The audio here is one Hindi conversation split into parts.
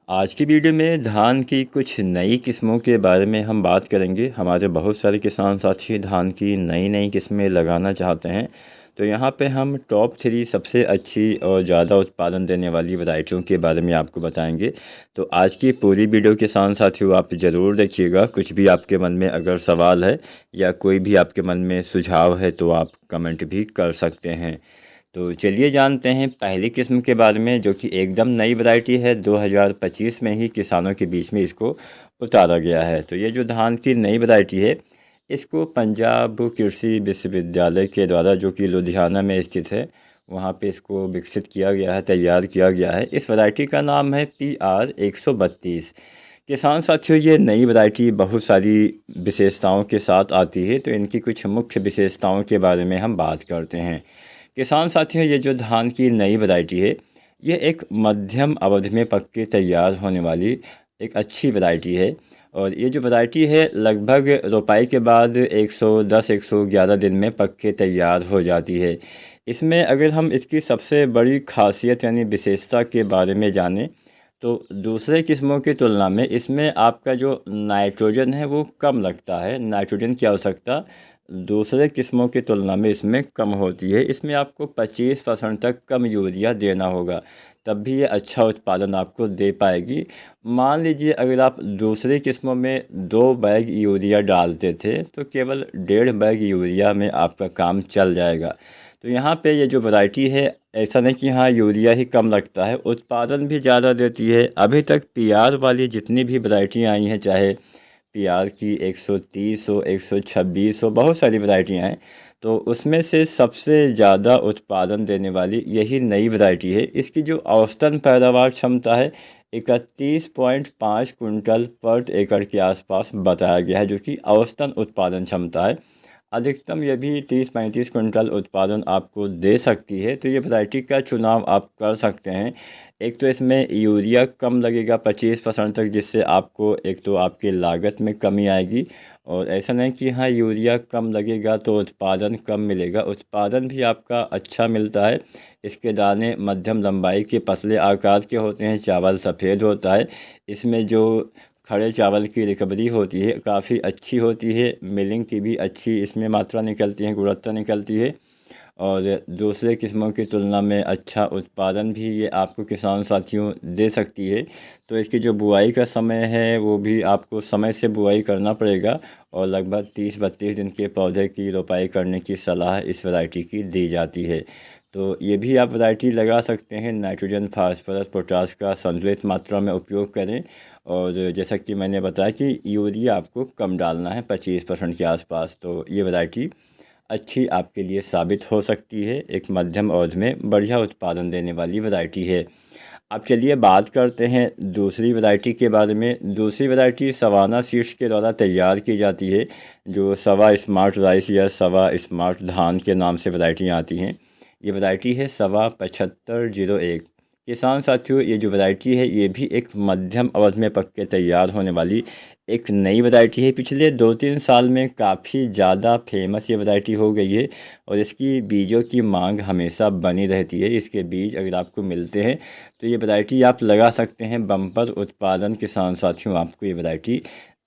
आज की वीडियो में धान की कुछ नई किस्मों के बारे में हम बात करेंगे। हमारे बहुत सारे किसान साथी धान की नई नई किस्में लगाना चाहते हैं, तो यहाँ पे हम टॉप 3 सबसे अच्छी और ज़्यादा उत्पादन देने वाली वैरायटियों के बारे में आपको बताएंगे। तो आज की पूरी वीडियो किसान साथियों आप ज़रूर देखिएगा। कुछ भी आपके मन में अगर सवाल है या कोई भी आपके मन में सुझाव है तो आप कमेंट भी कर सकते हैं। तो चलिए जानते हैं पहली किस्म के बारे में, जो कि एकदम नई वैरायटी है। 2025 में ही किसानों के बीच में इसको उतारा गया है। तो ये जो धान की नई वैरायटी है, इसको पंजाब कृषि विश्वविद्यालय के द्वारा, जो कि लुधियाना में स्थित है, वहाँ पे इसको विकसित किया गया है, तैयार किया गया है। इस वैरायटी का नाम है PR 132। किसान साथियों, ये नई वैरायटी बहुत सारी विशेषताओं के साथ आती है, तो इनकी कुछ मुख्य विशेषताओं के बारे में हम बात करते हैं। किसान साथियों, ये जो धान की नई वैरायटी है, ये एक मध्यम अवधि में पक के तैयार होने वाली एक अच्छी वैरायटी है। और ये जो वैरायटी है लगभग रोपाई के बाद 110-111 दिन में पक के तैयार हो जाती है। इसमें अगर हम इसकी सबसे बड़ी खासियत यानी विशेषता के बारे में जानें, तो दूसरे किस्मों की तुलना में इसमें आपका जो नाइट्रोजन है वो कम लगता है। नाइट्रोजन की आवश्यकता दूसरे किस्मों की तुलना में इसमें कम होती है। इसमें आपको 25% तक कम यूरिया देना होगा, तब भी ये अच्छा उत्पादन आपको दे पाएगी। मान लीजिए अगर आप दूसरी किस्मों में 2 बैग यूरिया डालते थे, तो केवल 1.5 बैग यूरिया में आपका काम चल जाएगा। तो यहाँ पे ये जो वैरायटी है, ऐसा नहीं कि हाँ यूरिया ही कम लगता है, उत्पादन भी ज़्यादा देती है। अभी तक PR वाली जितनी भी वैरायटियाँ आई हैं, चाहे PR की 130 हो, 126 हो, बहुत सारी वैरायटियाँ हैं, तो उसमें से सबसे ज़्यादा उत्पादन देने वाली यही नई वैरायटी है। इसकी जो औसतन पैदावार क्षमता है 31.5 कुंटल पर एकड़ के आसपास बताया गया है, जो कि औसतन उत्पादन क्षमता है। अधिकतम ये भी 30-35 कुंटल उत्पादन आपको दे सकती है। तो ये वैरायटी का चुनाव आप कर सकते हैं। एक तो इसमें यूरिया कम लगेगा 25% तक, जिससे आपको एक तो आपकी लागत में कमी आएगी। और ऐसा नहीं कि हाँ यूरिया कम लगेगा तो उत्पादन कम मिलेगा, उत्पादन भी आपका अच्छा मिलता है। इसके दाने मध्यम लंबाई के पतले आकार के होते हैं, चावल सफ़ेद होता है। इसमें जो खड़े चावल की रिकवरी होती है काफ़ी अच्छी होती है, मिलिंग की भी अच्छी इसमें मात्रा निकलती है, गुणवत्ता निकलती है। और दूसरे किस्मों की तुलना में अच्छा उत्पादन भी ये आपको किसान साथियों दे सकती है। तो इसकी जो बुआई का समय है वो भी आपको समय से बुआई करना पड़ेगा, और लगभग 30-32 दिन के पौधे की रोपाई करने की सलाह इस वैरायटी की दी जाती है। तो ये भी आप वैरायटी लगा सकते हैं। नाइट्रोजन, फास्फोरस, पोटास का संतुलित मात्रा में उपयोग करें। और जैसा कि मैंने बताया कि यूरिया आपको कम डालना है, 25% के आसपास। तो ये वैरायटी अच्छी आपके लिए साबित हो सकती है, एक मध्यम अवधि में बढ़िया उत्पादन देने वाली वैरायटी है। अब चलिए बात करते हैं दूसरी वैरायटी के बारे में। दूसरी वैरायटी सवाना सीड्स के द्वारा तैयार की जाती है, जो सवा स्मार्ट राइस या सवा स्मार्ट धान के नाम से वैरायटियाँ आती हैं। ये वैरायटी है सवा 7501। किसान साथियों, ये जो वैरायटी है ये भी एक मध्यम अवधि में पक के तैयार होने वाली एक नई वैरायटी है। पिछले 2-3 साल में काफ़ी ज़्यादा फेमस ये वैरायटी हो गई है, और इसकी बीजों की मांग हमेशा बनी रहती है। इसके बीज अगर आपको मिलते हैं तो ये वैरायटी आप लगा सकते हैं। बम्पर उत्पादन किसान साथियों आपको ये वैरायटी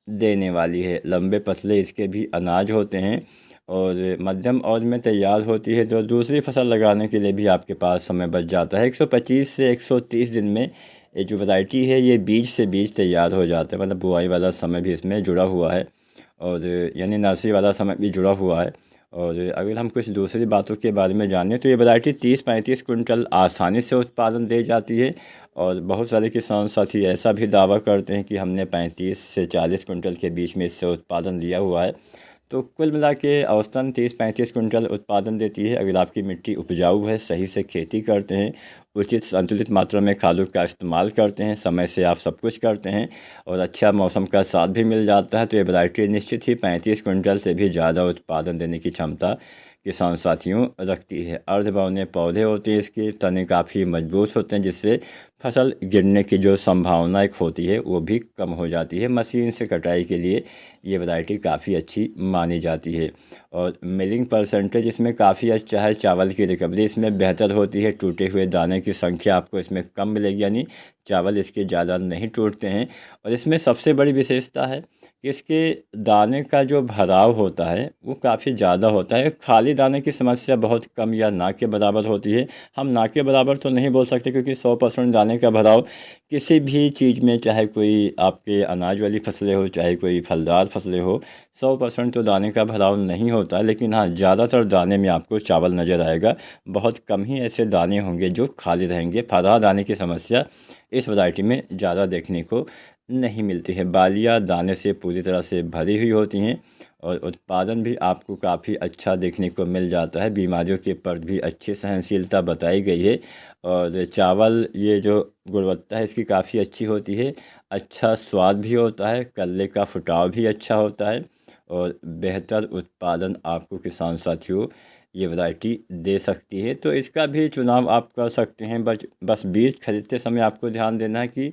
देने वाली है। लंबे पतले इसके भी अनाज होते हैं, और मध्यम अवधि में तैयार होती है, तो दूसरी फसल लगाने के लिए भी आपके पास समय बच जाता है। 125 से 130 दिन में ये जो वैरायटी है ये बीज से बीज तैयार हो जाता है, मतलब बुआई वाला समय भी इसमें जुड़ा हुआ है, और यानी नर्सरी वाला समय भी जुड़ा हुआ है। और अगर हम कुछ दूसरी बातों के बारे में जानें, तो ये वैरायटी 30-35 कुंटल आसानी से उत्पादन दे जाती है। और बहुत सारे किसान साथी ऐसा भी दावा करते हैं कि हमने 35 से 40 कुंटल के बीच में इससे उत्पादन लिया हुआ है। तो कुल मिला के औसतन 30-35 कुंटल उत्पादन देती है, अगर आपकी मिट्टी उपजाऊ है, सही से खेती करते हैं, उचित संतुलित मात्रा में खादों का इस्तेमाल करते हैं, समय से आप सब कुछ करते हैं, और अच्छा मौसम का साथ भी मिल जाता है। तो ये वैरायटी निश्चित ही 35 कुंटल से भी ज़्यादा उत्पादन देने की क्षमता किसान साथियों रखती है। अर्धबौने पौधे होते हैं, इसके तने काफ़ी मजबूत होते हैं, जिससे फसल गिरने की जो संभावना एक होती है वो भी कम हो जाती है। मशीन से कटाई के लिए ये वैरायटी काफ़ी अच्छी मानी जाती है। और मिलिंग परसेंटेज इसमें काफ़ी अच्छा है। चावल की रिकवरी इसमें बेहतर होती है। टूटे हुए दाने की संख्या आपको इसमें कम मिलेगी, यानी चावल इसके ज़्यादा नहीं टूटते हैं। और इसमें सबसे बड़ी विशेषता है कि इसके दाने का जो भराव होता है वो काफ़ी ज़्यादा होता है। खाली दाने की समस्या बहुत कम या ना के बराबर होती है। हम ना के बराबर तो नहीं बोल सकते, क्योंकि 100% दाने का भराव किसी भी चीज़ में, चाहे कोई आपके अनाज वाली फसलें हो, चाहे कोई फलदार फसलें हो, 100% तो दाने का भराव नहीं होता। लेकिन हाँ, ज़्यादातर दाने में आपको चावल नज़र आएगा। बहुत कम ही ऐसे दाने होंगे जो खाली रहेंगे। फरार दाने की समस्या इस वैरायटी में ज़्यादा देखने को नहीं मिलती है। बालियाँ दाने से पूरी तरह से भरी हुई होती हैं और उत्पादन भी आपको काफ़ी अच्छा देखने को मिल जाता है। बीमारियों के प्रति भी अच्छी सहनशीलता बताई गई है। और चावल ये जो गुणवत्ता है इसकी काफ़ी अच्छी होती है। अच्छा स्वाद भी होता है, कल्ले का फुटाव भी अच्छा होता है और बेहतर उत्पादन आपको किसान साथियों ये वैरायटी दे सकती है। तो इसका भी चुनाव आप कर सकते हैं। बस बीज खरीदते समय आपको ध्यान देना है कि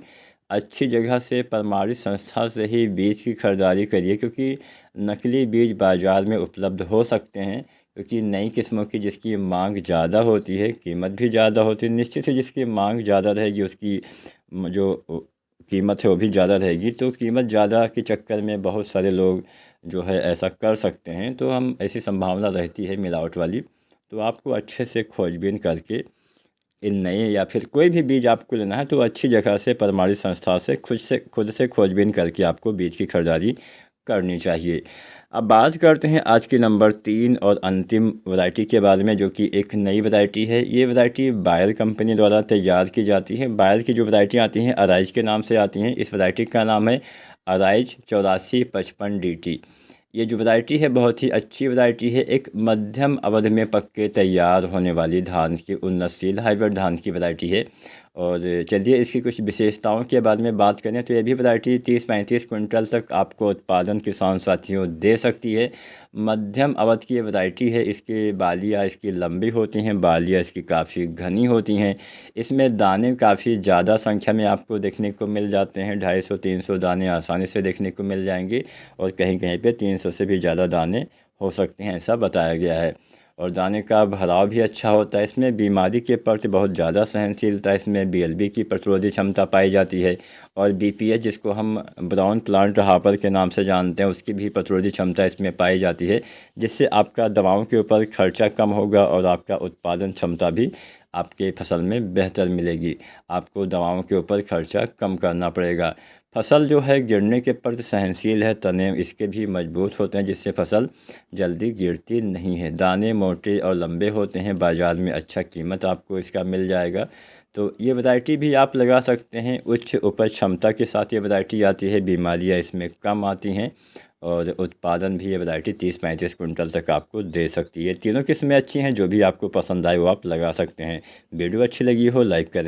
अच्छी जगह से, प्रमाणित संस्था से ही बीज की खरीदारी करिए, क्योंकि नकली बीज बाज़ार में उपलब्ध हो सकते हैं। क्योंकि नई किस्मों की जिसकी मांग ज़्यादा होती है, कीमत भी ज़्यादा होती है। निश्चित ही जिसकी मांग ज़्यादा रहेगी उसकी जो कीमत है वो भी ज़्यादा रहेगी। तो कीमत ज़्यादा के चक्कर में बहुत सारे लोग जो है ऐसा कर सकते हैं। तो हम ऐसी संभावना रहती है मिलावट वाली। तो आपको अच्छे से खोजबीन करके इन नए या फिर कोई भी बीज आपको लेना है तो अच्छी जगह से, प्रमाणित संस्था से खुद से खोजबीन करके आपको बीज की खरीदारी करनी चाहिए। अब बात करते हैं आज की नंबर 3 और अंतिम वैरायटी के बारे में, जो कि एक नई वैरायटी है। ये वैरायटी बायर कंपनी द्वारा तैयार की जाती है। बायर की जो वैरायटी आती हैं अराइज के नाम से आती हैं। इस वैरायटी का नाम है अराइज 8455 DT। ये जो वैरायटी है बहुत ही अच्छी वैरायटी है। एक मध्यम अवधि में पक के तैयार होने वाली धान की उन्नतशील हाइब्रिड धान की वैरायटी है। और चलिए इसकी कुछ विशेषताओं के बारे में बात करें तो ये भी वैरायटी 30-35 क्विंटल तक आपको उत्पादन किसान साथियों दे सकती है। मध्यम अवधि की वैरायटी है। इसके बालियाँ इसकी लंबी होती हैं, बालियाँ इसकी काफ़ी घनी होती हैं। इसमें दाने काफ़ी ज़्यादा संख्या में आपको देखने को मिल जाते हैं। 250-300 दाने आसानी से देखने को मिल जाएंगे और कहीं कहीं पे 300 से भी ज़्यादा दाने हो सकते हैं, ऐसा बताया गया है। और दाने का भराव भी अच्छा होता है। इसमें बीमारी के प्रति बहुत ज़्यादा सहनशीलता है। इसमें BLB की प्रतिरोधी क्षमता पाई जाती है और BPH, जिसको हम ब्राउन प्लांट हापर के नाम से जानते हैं, उसकी भी प्रतिरोधी क्षमता इसमें पाई जाती है, जिससे आपका दवाओं के ऊपर खर्चा कम होगा और आपका उत्पादन क्षमता भी आपके फसल में बेहतर मिलेगी। आपको दवाओं के ऊपर खर्चा कम करना पड़ेगा। फसल जो है गिरने के प्रति सहनशील है। तने इसके भी मजबूत होते हैं, जिससे फसल जल्दी गिरती नहीं है। दाने मोटे और लंबे होते हैं। बाज़ार में अच्छा कीमत आपको इसका मिल जाएगा। तो ये वैरायटी भी आप लगा सकते हैं। उच्च उपज क्षमता के साथ ये वैरायटी आती है। बीमारियां इसमें कम आती हैं और उत्पादन भी ये वैरायटी 30-35 क्विंटल तक आपको दे सकती है। तीनों किस्में अच्छी हैं। जो भी आपको पसंद आए वो आप लगा सकते हैं। वीडियो अच्छी लगी हो लाइक करें।